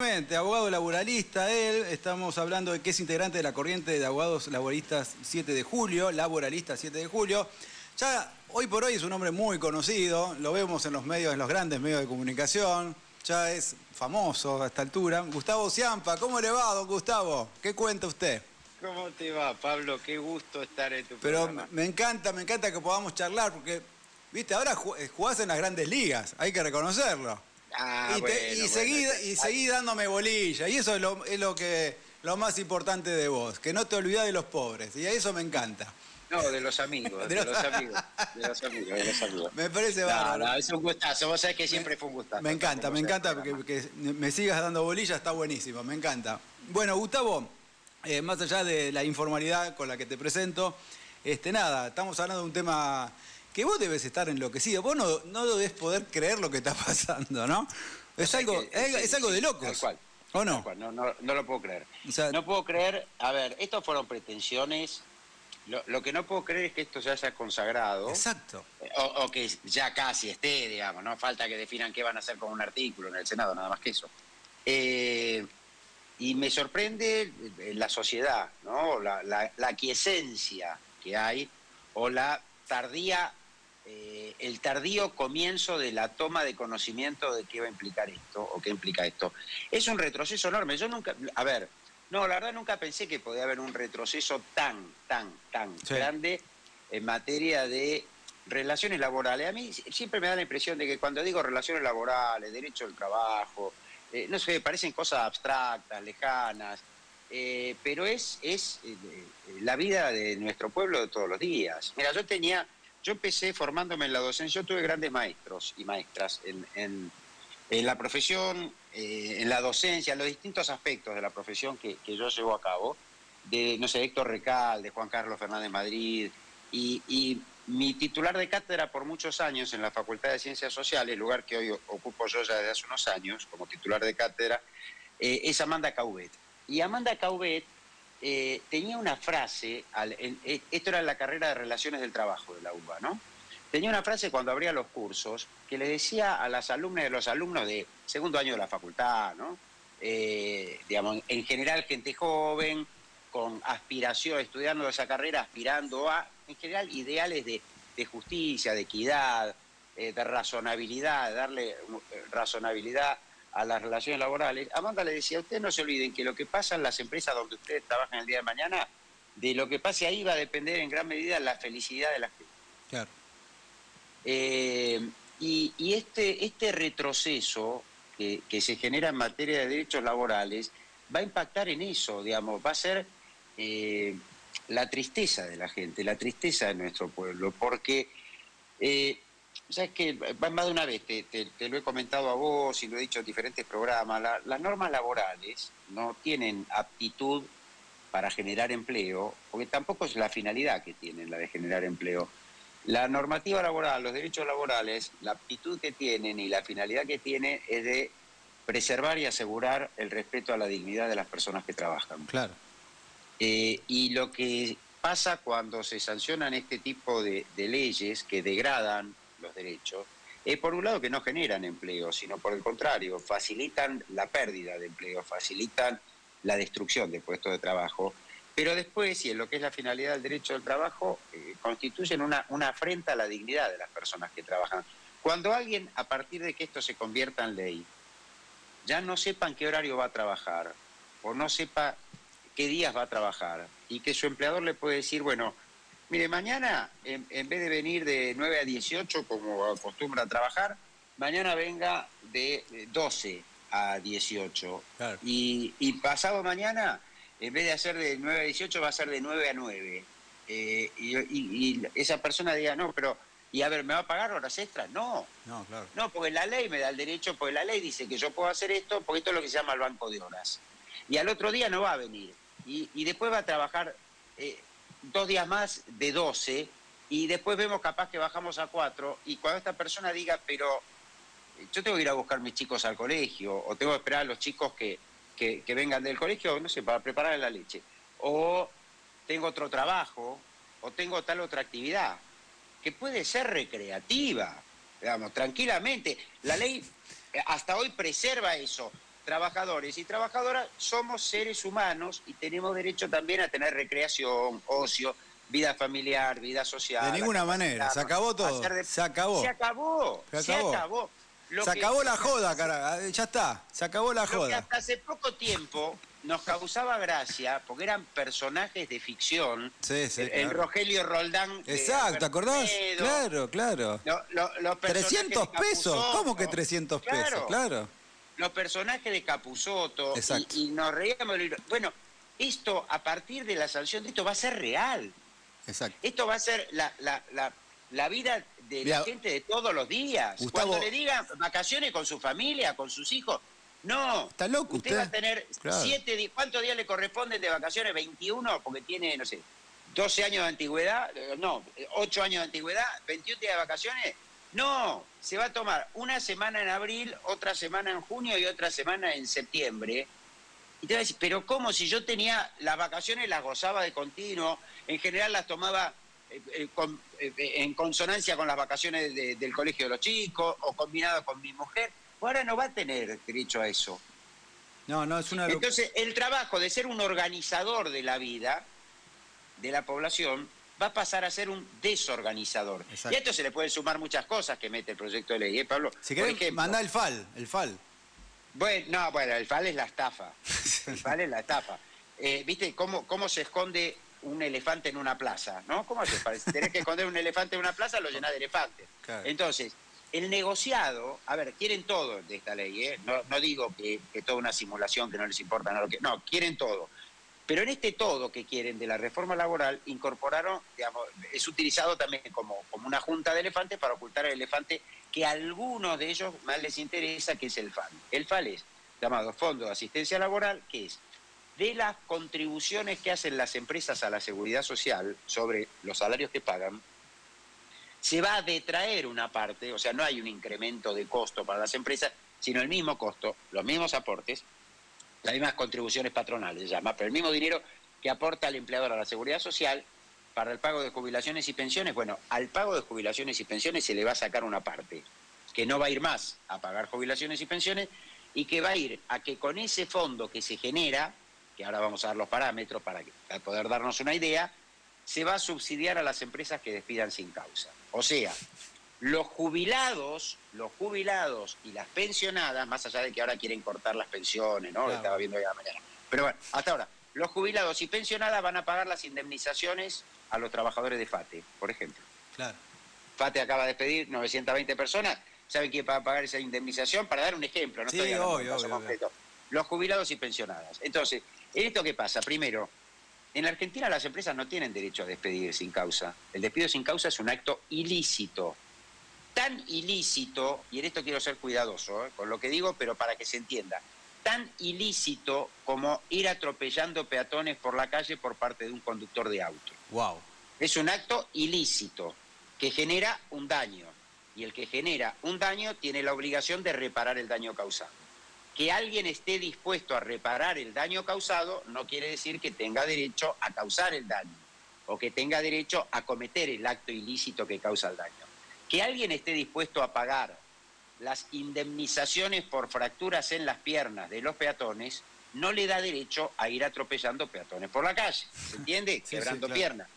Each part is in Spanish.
Abogado laboralista, estamos hablando de que es integrante de la corriente de abogados laboralistas 7 de julio, laboralista 7 de julio. Ya hoy por hoy es un hombre muy conocido, lo vemos en los medios, en los grandes medios de comunicación, ya es famoso a esta altura. Gustavo Ciampa, ¿cómo le va, don Gustavo? ¿Qué cuenta usted? ¿Cómo te va, Pablo? Qué gusto estar en tu Pero programa. me encanta que podamos charlar, porque, viste, ahora jugás en las grandes ligas, hay que reconocerlo. Seguí dándome bolilla, y eso es lo más importante de vos, que no te olvidás de los pobres, y a eso me encanta. No, de los amigos, de los amigos. Me parece bárbaro. No, es un gustazo, vos sabés que siempre fue un gustazo. Me encanta que me sigas dando bolilla, está buenísimo, me encanta. Bueno, Gustavo, más allá de la informalidad con la que te presento, nada, estamos hablando de un tema que vos debes estar enloquecido. Vos no debés poder creer lo que está pasando, ¿no? Es algo de locos. Tal cual. ¿O no? Tal cual, no lo puedo creer. O sea, no puedo creer, a ver, estos fueron pretensiones. Lo que no puedo creer es que esto se haya consagrado. Exacto. O que ya casi esté, digamos, no falta que definan qué van a hacer con un artículo en el Senado, nada más que eso. Y me sorprende la sociedad, ¿no? La aquiescencia que hay, o el tardío comienzo de la toma de conocimiento de qué va a implicar esto, o qué implica esto. Es un retroceso enorme. Yo nunca, la verdad nunca pensé que podía haber un retroceso tan sí, grande en materia de relaciones laborales. A mí siempre me da la impresión de que cuando digo relaciones laborales, derecho al trabajo, no sé, parecen cosas abstractas, lejanas, pero es la vida de nuestro pueblo de todos los días. Mira, yo empecé formándome en la docencia. Yo tuve grandes maestros y maestras en la profesión, en la docencia, en los distintos aspectos de la profesión que yo llevo a cabo, de, no sé, Héctor Recal, de Juan Carlos Fernández Madrid, y mi titular de cátedra por muchos años en la Facultad de Ciencias Sociales, lugar que hoy ocupo yo ya desde hace unos años como titular de cátedra, es Amanda Caubet. Y Amanda Caubet tenía una frase, esto era la carrera de Relaciones del Trabajo de la UBA, ¿no? Tenía una frase cuando abría los cursos que le decía a las alumnas y los alumnos de segundo año de la facultad, ¿no? Digamos, en general gente joven, con aspiración, estudiando esa carrera, aspirando a, en general, ideales de justicia, de equidad, de razonabilidad, de darle razonabilidad a las relaciones laborales. Amanda le decía: ustedes no se olviden que lo que pasa en las empresas donde ustedes trabajan el día de mañana, de lo que pase ahí va a depender en gran medida la felicidad de la gente. claro. Y este retroceso que se genera en materia de derechos laborales va a impactar en eso, digamos, va a ser la tristeza de la gente, la tristeza de nuestro pueblo, porque, sabes que más de una vez te lo he comentado a vos y lo he dicho en diferentes programas, las normas laborales no tienen aptitud para generar empleo, porque tampoco es la finalidad que tienen, la de generar empleo. La normativa laboral, los derechos laborales, la aptitud que tienen y la finalidad que tienen es de preservar y asegurar el respeto a la dignidad de las personas que trabajan. Claro. Y lo que pasa cuando se sancionan este tipo de leyes que degradan los derechos, es por un lado que no generan empleo, sino por el contrario, facilitan la pérdida de empleo, facilitan la destrucción de puestos de trabajo. Pero después, y en lo que es la finalidad del derecho al trabajo, constituyen una afrenta a la dignidad de las personas que trabajan. Cuando alguien, a partir de que esto se convierta en ley, ya no sepa en qué horario va a trabajar, o no sepa qué días va a trabajar, y que su empleador le puede decir: bueno, mire, mañana, en vez de venir de 9 a 18, como acostumbra a trabajar, mañana venga de 12 a 18. Claro. Y pasado mañana, en vez de hacer de 9 a 18, va a ser de 9 a 9. Y esa persona diga: no, pero, y a ver, ¿me va a pagar horas extras? No. No, claro. No, porque la ley me da el derecho, porque la ley dice que yo puedo hacer esto, porque esto es lo que se llama el banco de horas. Y al otro día no va a venir. Y después va a trabajar 2 días más de 12, y después vemos capaz que bajamos a 4, y cuando esta persona diga: pero yo tengo que ir a buscar a mis chicos al colegio, o tengo que esperar a los chicos que vengan del colegio, no sé, para preparar la leche, o tengo otro trabajo, o tengo tal otra actividad, que puede ser recreativa, digamos, tranquilamente. La ley hasta hoy preserva eso. trabajadores y trabajadoras somos seres humanos y tenemos derecho también a tener recreación, ocio, vida familiar, vida social. De ninguna manera, se acabó todo. Se acabó. Se acabó. Se acabó. Se acabó la joda, carajo. Ya está. Se acabó la joda. Lo que hasta hace poco tiempo nos causaba gracia, porque eran personajes de ficción. Sí, sí, el claro. Rogelio Roldán. Exacto, ¿te acordás? Claro, claro. Los 300 pesos. ¿Cómo que 300 pesos? Claro. Los personajes de Capusotto. Exacto. Y nos reíamos. Bueno, esto, a partir de la sanción de esto, va a ser real. Exacto. Esto va a ser la vida de la gente de todos los días. Gustavo, cuando le digan vacaciones con su familia, con sus hijos. No. ¿Está loco usted? Va a tener claro. 7 días. ¿Cuántos días le corresponden de vacaciones? 21, porque tiene, no sé, 12 años de antigüedad. No, 8 años de antigüedad, 21 días de vacaciones. No, se va a tomar una semana en abril, otra semana en junio y otra semana en septiembre. Y te va a decir, pero ¿cómo? Si yo tenía las vacaciones, las gozaba de continuo, en general las tomaba en consonancia con las vacaciones del colegio de los chicos o combinado con mi mujer. Ahora no va a tener derecho a eso. No, es una locura. Entonces, el trabajo de ser un organizador de la vida de la población va a pasar a ser un desorganizador. Exacto. Y a esto se le pueden sumar muchas cosas que mete el proyecto de ley, Pablo? Si querés, mandá el FAL. Bueno, el FAL es la estafa. El FAL es la estafa. ¿Viste cómo se esconde un elefante en una plaza? ¿No? ¿Cómo haces? Si tenés que esconder un elefante en una plaza, lo llenás de elefantes. Claro. Entonces, el negociado, a ver, quieren todo de esta ley, ¿eh? No digo que toda una simulación, que no les importa nada, no, quieren todo. Pero en este todo que quieren de la reforma laboral, incorporaron, digamos, es utilizado también como una junta de elefantes para ocultar al elefante que a algunos de ellos más les interesa, que es el FAL. El FAL es llamado Fondo de Asistencia Laboral, que es de las contribuciones que hacen las empresas a la seguridad social sobre los salarios que pagan, se va a detraer una parte, o sea, no hay un incremento de costo para las empresas, sino el mismo costo, los mismos aportes, las mismas contribuciones patronales, se llama, pero el mismo dinero que aporta el empleador a la seguridad social para el pago de jubilaciones y pensiones. Bueno, al pago de jubilaciones y pensiones se le va a sacar una parte, que no va a ir más a pagar jubilaciones y pensiones, y que va a ir a que con ese fondo que se genera, que ahora vamos a dar los parámetros para poder darnos una idea, se va a subsidiar a las empresas que despidan sin causa. O sea, los jubilados y las pensionadas, más allá de que ahora quieren cortar las pensiones, ¿no? Claro. Lo estaba viendo hoy a la mañana. Pero bueno, hasta ahora, los jubilados y pensionadas van a pagar las indemnizaciones a los trabajadores de FATE, por ejemplo. Claro. FATE acaba de despedir 920 personas. ¿Saben quién va a pagar esa indemnización? Para dar un ejemplo, no estoy hablando de un caso concreto. Los jubilados y pensionadas. Entonces, ¿en esto qué pasa? Primero, en la Argentina las empresas no tienen derecho a despedir sin causa. El despido sin causa es un acto ilícito. Tan ilícito, y en esto quiero ser cuidadoso con lo que digo, pero para que se entienda, tan ilícito como ir atropellando peatones por la calle por parte de un conductor de auto. Wow. Es un acto ilícito que genera un daño, y el que genera un daño tiene la obligación de reparar el daño causado. Que alguien esté dispuesto a reparar el daño causado no quiere decir que tenga derecho a causar el daño o que tenga derecho a cometer el acto ilícito que causa el daño. Que alguien esté dispuesto a pagar las indemnizaciones por fracturas en las piernas de los peatones no le da derecho a ir atropellando peatones por la calle, ¿se entiende? Sí, quebrando sí, claro. piernas.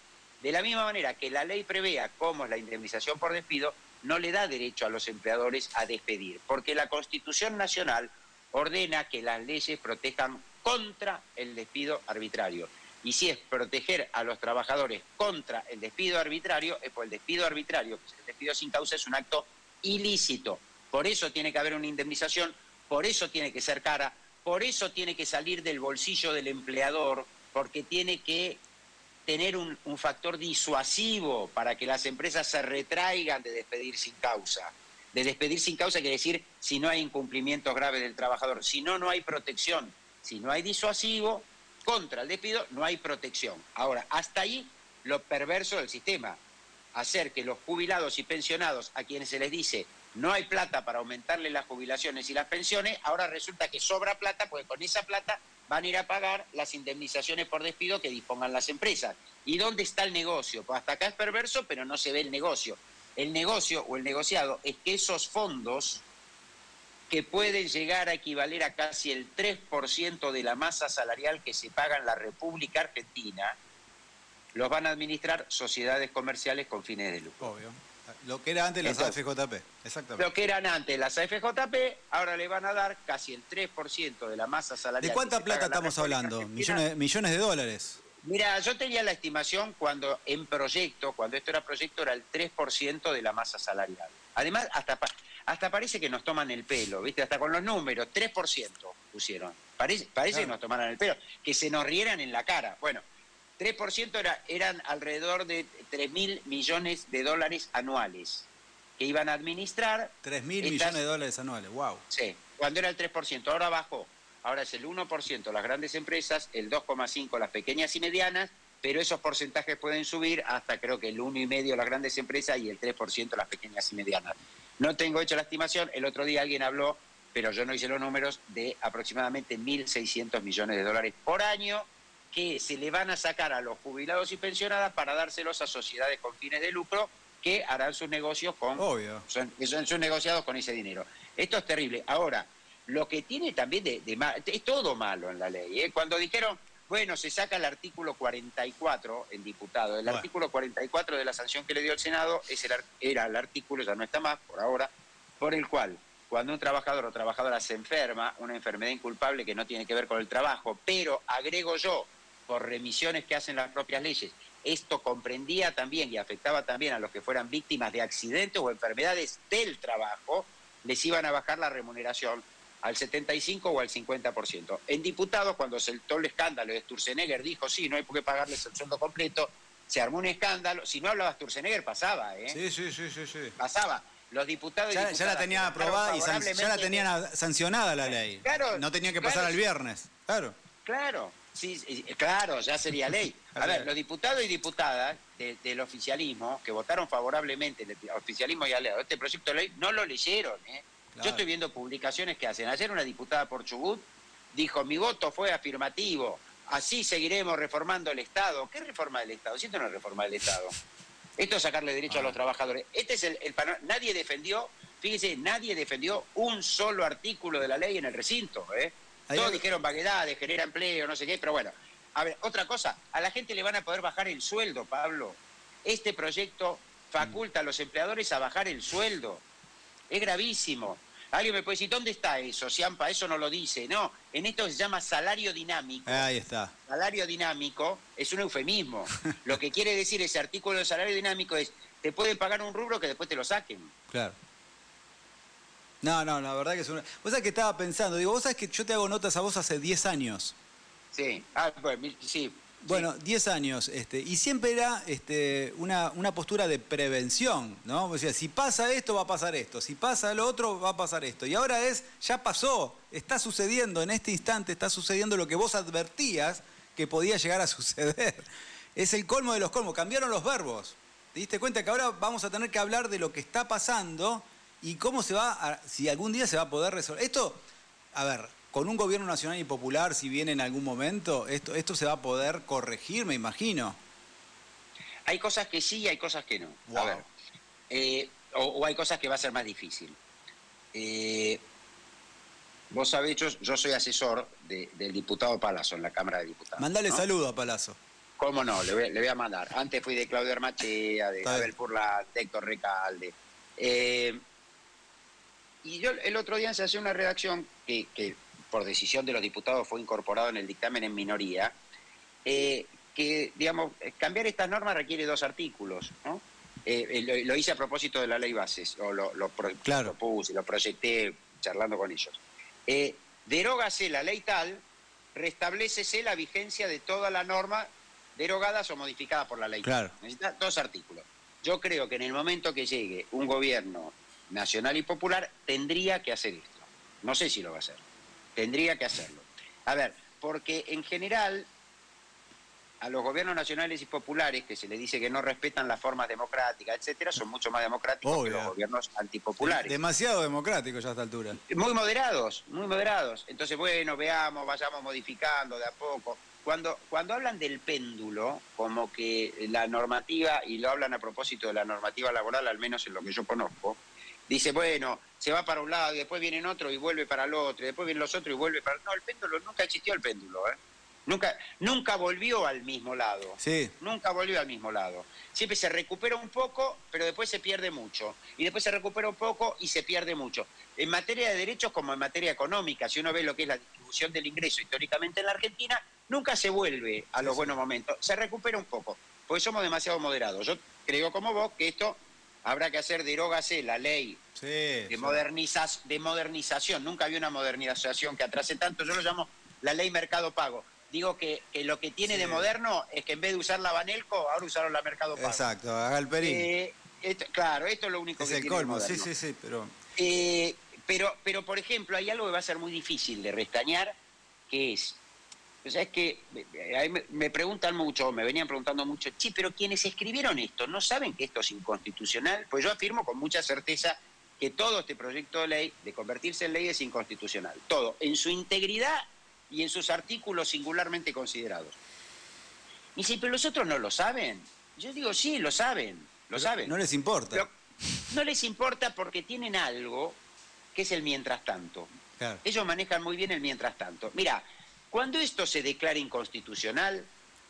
De la misma manera que la ley prevea cómo es la indemnización por despido, no le da derecho a los empleadores a despedir, porque la Constitución Nacional ordena que las leyes protejan contra el despido arbitrario. Y si es proteger a los trabajadores contra el despido arbitrario, es por el despido arbitrario, el despido sin causa es un acto ilícito. Por eso tiene que haber una indemnización, por eso tiene que ser cara, por eso tiene que salir del bolsillo del empleador, porque tiene que tener un factor disuasivo para que las empresas se retraigan de despedir sin causa. De despedir sin causa quiere decir si no hay incumplimientos graves del trabajador, si no, no hay protección. Si no hay disuasivo contra el despido, no hay protección. Ahora, hasta ahí lo perverso del sistema, hacer que los jubilados y pensionados a quienes se les dice no hay plata para aumentarle las jubilaciones y las pensiones, ahora resulta que sobra plata, porque con esa plata van a ir a pagar las indemnizaciones por despido que dispongan las empresas. ¿Y dónde está el negocio? Pues hasta acá es perverso, pero no se ve el negocio. El negocio o el negociado es que esos fondos que pueden llegar a equivaler a casi el 3% de la masa salarial que se paga en la República Argentina, los van a administrar sociedades comerciales con fines de lucro. Obvio. Lo que era antes las AFJP, exactamente. Lo que eran antes las AFJP, ahora le van a dar casi el 3% de la masa salarial. ¿De cuánta plata estamos hablando? Millones de dólares. Mira, yo tenía la estimación cuando esto era proyecto, era el 3% de la masa salarial. Además, hasta parece que nos toman el pelo, ¿viste? Hasta con los números, 3% pusieron. Parece que nos tomaran el pelo, que se nos rieran en la cara. Bueno, 3% eran alrededor de 3.000 millones de dólares anuales que iban a administrar. 3.000 millones de dólares anuales, wow. Sí, cuando era el 3%, ahora bajó. Ahora es el 1% las grandes empresas, el 2,5% las pequeñas y medianas, pero esos porcentajes pueden subir hasta creo que el 1,5% las grandes empresas y el 3% las pequeñas y medianas. No tengo hecho la estimación, el otro día alguien habló, pero yo no hice los números, de aproximadamente 1.600 millones de dólares por año que se le van a sacar a los jubilados y pensionadas para dárselos a sociedades con fines de lucro que harán sus negocios son sus negociados con ese dinero. Esto es terrible. Ahora, lo que tiene también de mal, es todo malo en la ley, ¿eh? Cuando dijeron, bueno, se saca el artículo 44 en diputado. El artículo 44 de la sanción que le dio el Senado era el artículo, ya no está más por ahora, por el cual cuando un trabajador o trabajadora se enferma, una enfermedad inculpable que no tiene que ver con el trabajo, pero agrego yo, por remisiones que hacen las propias leyes, esto comprendía también y afectaba también a los que fueran víctimas de accidentes o enfermedades del trabajo, les iban a bajar la remuneración al 75 o al 50%. En diputados, cuando se todo el escándalo de Sturzenegger dijo, sí, no hay por qué pagarles el sueldo completo, se armó un escándalo. Si no hablaba Sturzenegger, pasaba, ¿eh? Sí. Pasaba. Los diputados ya la tenían aprobada y ya la tenían sancionada la ley. Claro, no tenía que pasar al viernes. Claro, sí, claro, ya sería ley. A ver, los diputados y diputadas del oficialismo que votaron favorablemente, el oficialismo y aliado, este proyecto de ley, no lo leyeron, ¿eh? Claro. Yo estoy viendo publicaciones que hacen. Ayer una diputada por Chubut dijo, mi voto fue afirmativo, así seguiremos reformando el Estado. ¿Qué reforma del Estado? Si esto no es reforma del Estado. Esto es sacarle derecho a los trabajadores. Este es el panorama. Nadie defendió, fíjese, nadie defendió un solo artículo de la ley en el recinto, ¿eh? Todos dijeron vaguedades, genera empleo, no sé qué, pero bueno. A ver, otra cosa, a la gente le van a poder bajar el sueldo, Pablo. Este proyecto faculta a los empleadores a bajar el sueldo. Es gravísimo. Alguien me puede decir, ¿dónde está eso? Ciampa, eso no lo dice. No, en esto se llama salario dinámico. Ahí está. Salario dinámico es un eufemismo. Lo que quiere decir ese artículo de salario dinámico es, te pueden pagar un rubro que después te lo saquen. Claro. No, la verdad que es una... Vos sabés que estaba pensando, digo, vos sabés que yo te hago notas a vos hace 10 años. Sí, bueno, sí. Bueno, 10 años, y siempre era una postura de prevención, ¿no? O sea, si pasa esto, va a pasar esto, si pasa lo otro, va a pasar esto. Y ahora ya pasó, está sucediendo, en este instante está sucediendo lo que vos advertías que podía llegar a suceder. Es el colmo de los colmos, cambiaron los verbos. ¿Te diste cuenta que ahora vamos a tener que hablar de lo que está pasando y cómo si algún día se va a poder resolver? Esto, a ver... Con un gobierno nacional y popular, si viene en algún momento, esto se va a poder corregir, me imagino. Hay cosas que sí y hay cosas que no. Wow. A ver, o hay cosas que va a ser más difícil. Vos sabés, yo soy asesor del diputado Palazzo en la Cámara de Diputados. Mandale, ¿no? Saludo a Palazzo. ¿Cómo no? Le voy a mandar. Antes fui de Claudio Armachea, de Abel Furlan, de Héctor Recalde. Y yo el otro día se hacía una redacción que por decisión de los diputados fue incorporado en el dictamen en minoría, que, digamos, cambiar estas normas requiere 2 artículos, ¿no? Lo hice a propósito de la ley bases, o lo propuse, lo proyecté charlando con ellos. Derógase la ley tal, restablécese la vigencia de toda la norma derogadas o modificadas por la ley. Claro. Necesita 2 artículos. Yo creo que en el momento que llegue un gobierno nacional y popular, tendría que hacer esto. No sé si lo va a hacer. Tendría que hacerlo. A ver, porque en general a los gobiernos nacionales y populares, que se les dice que no respetan las formas democráticas, etcétera, son mucho más democráticos que los gobiernos antipopulares. Demasiado democráticos ya a esta altura. Muy moderados, muy moderados. Entonces, bueno, veamos, vayamos modificando de a poco. Cuando hablan del péndulo, como que la normativa, y lo hablan a propósito de la normativa laboral, al menos en lo que yo conozco, dice, bueno, se va para un lado y después vienen otros y vuelve para el otro, y después vienen los otros y vuelve para el otro. No, el péndulo, nunca existió el péndulo, ¿eh? Nunca volvió al mismo lado. Sí. Nunca volvió al mismo lado. Siempre se recupera un poco, pero después se pierde mucho. Y después se recupera un poco y se pierde mucho. En materia de derechos como en materia económica, si uno ve lo que es la distribución del ingreso históricamente en la Argentina, nunca se vuelve a los buenos momentos. Se recupera un poco, porque somos demasiado moderados. Yo creo como vos que esto habrá que hacer, derógase la ley de modernización. Nunca había una modernización que atrase tanto. Yo lo llamo la ley Mercado Pago. Digo que lo que tiene de moderno es que en vez de usar la Banelco, ahora usaron la Mercado Pago. Exacto, Galperín. Claro, esto es lo único que tiene de moderno. Sí, pero, por ejemplo, hay algo que va a ser muy difícil de restañar, que es, o sea, es que me preguntan mucho, me venían preguntando mucho, pero quienes escribieron esto, ¿no saben que esto es inconstitucional? Pues yo afirmo con mucha certeza que todo este proyecto de ley, de convertirse en ley, es inconstitucional. Todo, en su integridad y en sus artículos singularmente considerados. Y si, pero los otros no lo saben. Yo digo, sí, lo saben. No les importa. No les importa porque tienen algo que es el mientras tanto. Claro. Ellos manejan muy bien el mientras tanto. Mira, cuando esto se declare inconstitucional,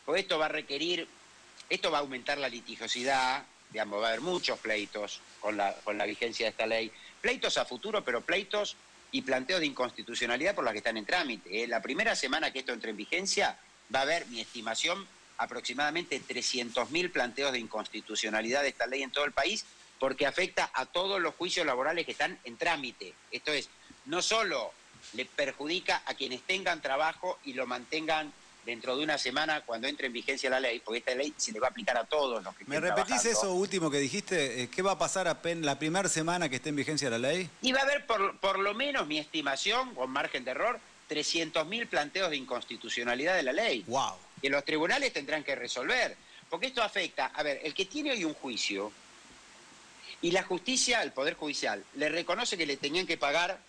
pues esto va a aumentar la litigiosidad, digamos, va a haber muchos pleitos con la vigencia de esta ley. Pleitos a futuro, pero pleitos y planteos de inconstitucionalidad por las que están en trámite. La primera semana que esto entre en vigencia va a haber, mi estimación, aproximadamente 300.000 planteos de inconstitucionalidad de esta ley en todo el país, porque afecta a todos los juicios laborales que están en trámite. Esto es, no solo le perjudica a quienes tengan trabajo y lo mantengan dentro de una semana cuando entre en vigencia la ley, porque esta ley se le va a aplicar a todos los que estén trabajando. ¿Me repetís eso último que dijiste? ¿Qué va a pasar la primera semana que esté en vigencia la ley? Y va a haber, por lo menos, mi estimación, con margen de error, 300.000 planteos de inconstitucionalidad de la ley. ¡Wow! Que los tribunales tendrán que resolver. Porque esto afecta, a ver, el que tiene hoy un juicio y la justicia, el Poder Judicial, le reconoce que le tenían que pagar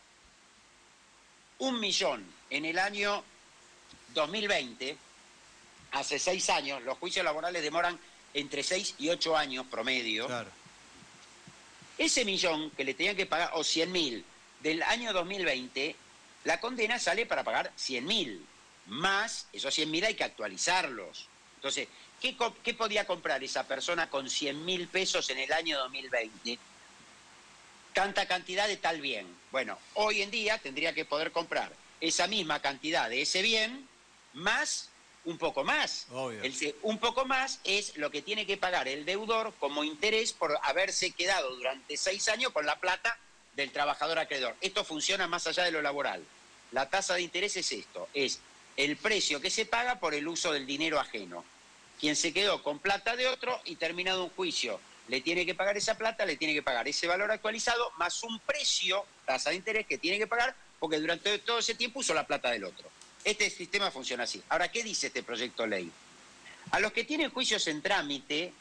1 millón en el año 2020, hace 6 años, los juicios laborales demoran entre 6 y 8 años promedio. Claro. Ese millón que le tenían que pagar, o 100.000, del año 2020, la condena sale para pagar 100.000. Más, esos 100.000 hay que actualizarlos. Entonces, ¿qué podía comprar esa persona con 100.000 pesos en el año 2020? Tanta cantidad de tal bien. Bueno, hoy en día tendría que poder comprar esa misma cantidad de ese bien, más un poco más. Obvio. Un poco más es lo que tiene que pagar el deudor como interés por haberse quedado durante 6 años con la plata del trabajador acreedor. Esto funciona más allá de lo laboral. La tasa de interés es esto, es el precio que se paga por el uso del dinero ajeno. Quien se quedó con plata de otro y terminado un juicio le tiene que pagar esa plata, le tiene que pagar ese valor actualizado, más un precio, tasa de interés, que tiene que pagar porque durante todo ese tiempo usó la plata del otro. Este sistema funciona así. Ahora, ¿qué dice este proyecto de ley? A los que tienen juicios en trámite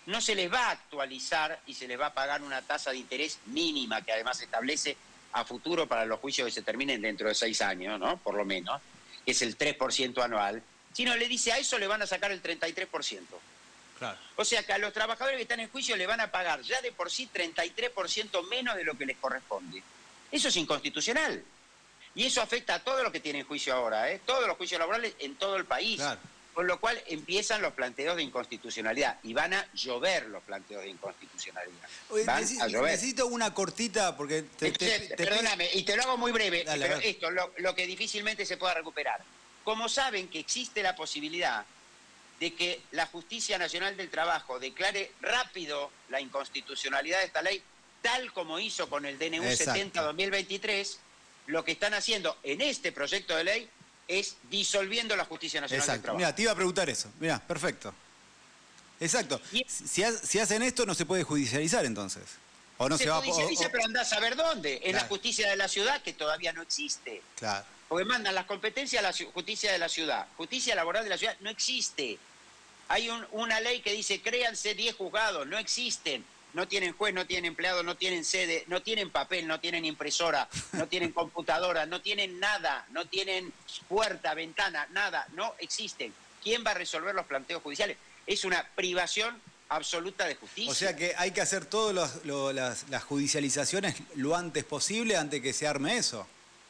no se les va a actualizar y se les va a pagar una tasa de interés mínima que además se establece a futuro para los juicios que se terminen dentro de 6 años, ¿no? Por lo menos, que es el 3% anual, sino le dice a eso le van a sacar el 33%. Claro. O sea que a los trabajadores que están en juicio le van a pagar ya de por sí 33% menos de lo que les corresponde. Eso es inconstitucional. Y eso afecta a todos los que tienen juicio ahora, todos los juicios laborales en todo el país. Claro. Con lo cual empiezan los planteos de inconstitucionalidad y van a llover los planteos de inconstitucionalidad. Van a llover. Necesito una cortita porque perdóname, y te lo hago muy breve, Dale, pero esto lo que difícilmente se pueda recuperar. Como saben que existe la posibilidad de que la Justicia Nacional del Trabajo declare rápido la inconstitucionalidad de esta ley, tal como hizo con el DNU 70-2023, lo que están haciendo en este proyecto de ley es disolviendo la Justicia Nacional del Trabajo. Mira, te iba a preguntar eso. Mira, perfecto. Exacto. Si hacen esto, no se puede judicializar entonces. O no se va judicializa, pero andás a ver dónde. En Claro. la justicia de la ciudad, que todavía no existe. Claro. Porque mandan las competencias a la justicia de la ciudad. Justicia laboral de la ciudad no existe. Hay una ley que dice, créanse 10 juzgados, no existen. No tienen juez, no tienen empleado, no tienen sede, no tienen papel, no tienen impresora, no tienen computadora, no tienen nada, no tienen puerta, ventana, nada, no existen. ¿Quién va a resolver los planteos judiciales? Es una privación absoluta de justicia. O sea que hay que hacer todas las judicializaciones lo antes posible, antes que se arme eso.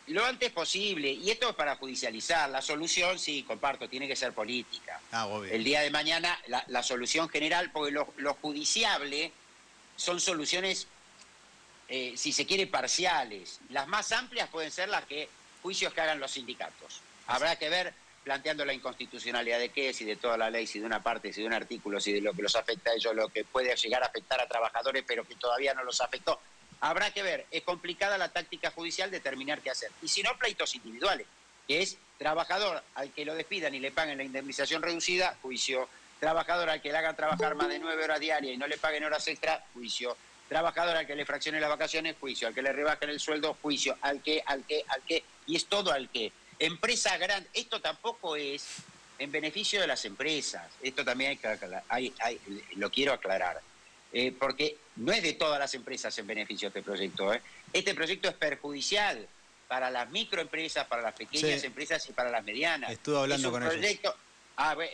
Lo antes posible, y esto es para judicializar. La solución, sí, comparto, tiene que ser política. Obvio. El día de mañana, la solución general, porque lo judiciable son soluciones, si se quiere, parciales. Las más amplias pueden ser las juicios que hagan los sindicatos. Habrá que ver, planteando la inconstitucionalidad de qué, si de toda la ley, si de una parte, si de un artículo, si de lo que los afecta a ellos, lo que puede llegar a afectar a trabajadores, pero que todavía no los afectó. Habrá que ver, es complicada la táctica judicial determinar qué hacer. Y si no, pleitos individuales, que es trabajador al que lo despidan y le paguen la indemnización reducida, juicio. Trabajador al que le hagan trabajar más de 9 horas diarias y no le paguen horas extra, juicio. Trabajador al que le fraccionen las vacaciones, juicio. Al que le rebajen el sueldo, juicio. Al que. Y es todo al que. Empresa grande. Esto tampoco es en beneficio de las empresas. Esto también hay que aclarar. Lo quiero aclarar. Porque no es de todas las empresas en beneficio este proyecto. Este proyecto es perjudicial para las microempresas, para las pequeñas empresas y para las medianas. Estuve hablando con ellos.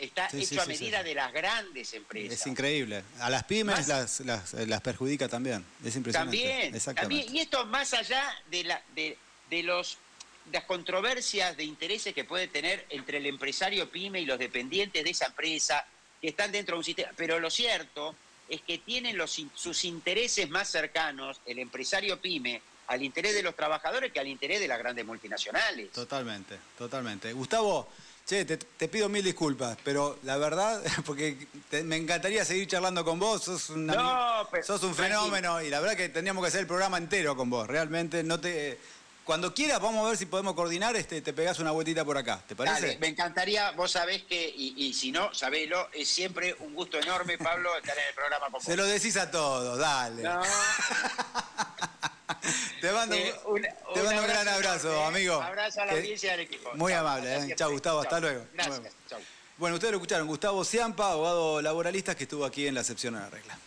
Está hecho a medida de las grandes empresas. Es increíble. A las pymes las perjudica también. Es impresionante. También, exactamente. También. Y esto más allá de las controversias de intereses que puede tener entre el empresario pyme y los dependientes de esa empresa que están dentro de un sistema. Pero lo cierto es que tienen sus intereses más cercanos, el empresario pyme, al interés de los trabajadores que al interés de las grandes multinacionales. Totalmente, totalmente. Gustavo, te pido mil disculpas, pero la verdad, porque me encantaría seguir charlando con vos, sos un fenómeno, y la verdad que tendríamos que hacer el programa entero con vos, realmente Cuando quieras, vamos a ver si podemos coordinar, te pegás una vueltita por acá, ¿te parece? Dale, me encantaría, vos sabés que, y si no, sabelo, es siempre un gusto enorme, Pablo, estar en el programa con vos. Se lo decís a todos, dale. No. Te mando un gran abrazo, amigo. Abrazo a la audiencia del equipo. Muy amable, Chau, Gustavo, hasta luego. Gracias, chau. Bueno, ustedes lo escucharon, Gustavo Ciampa, abogado laboralista que estuvo aquí en la Excepción a la Regla.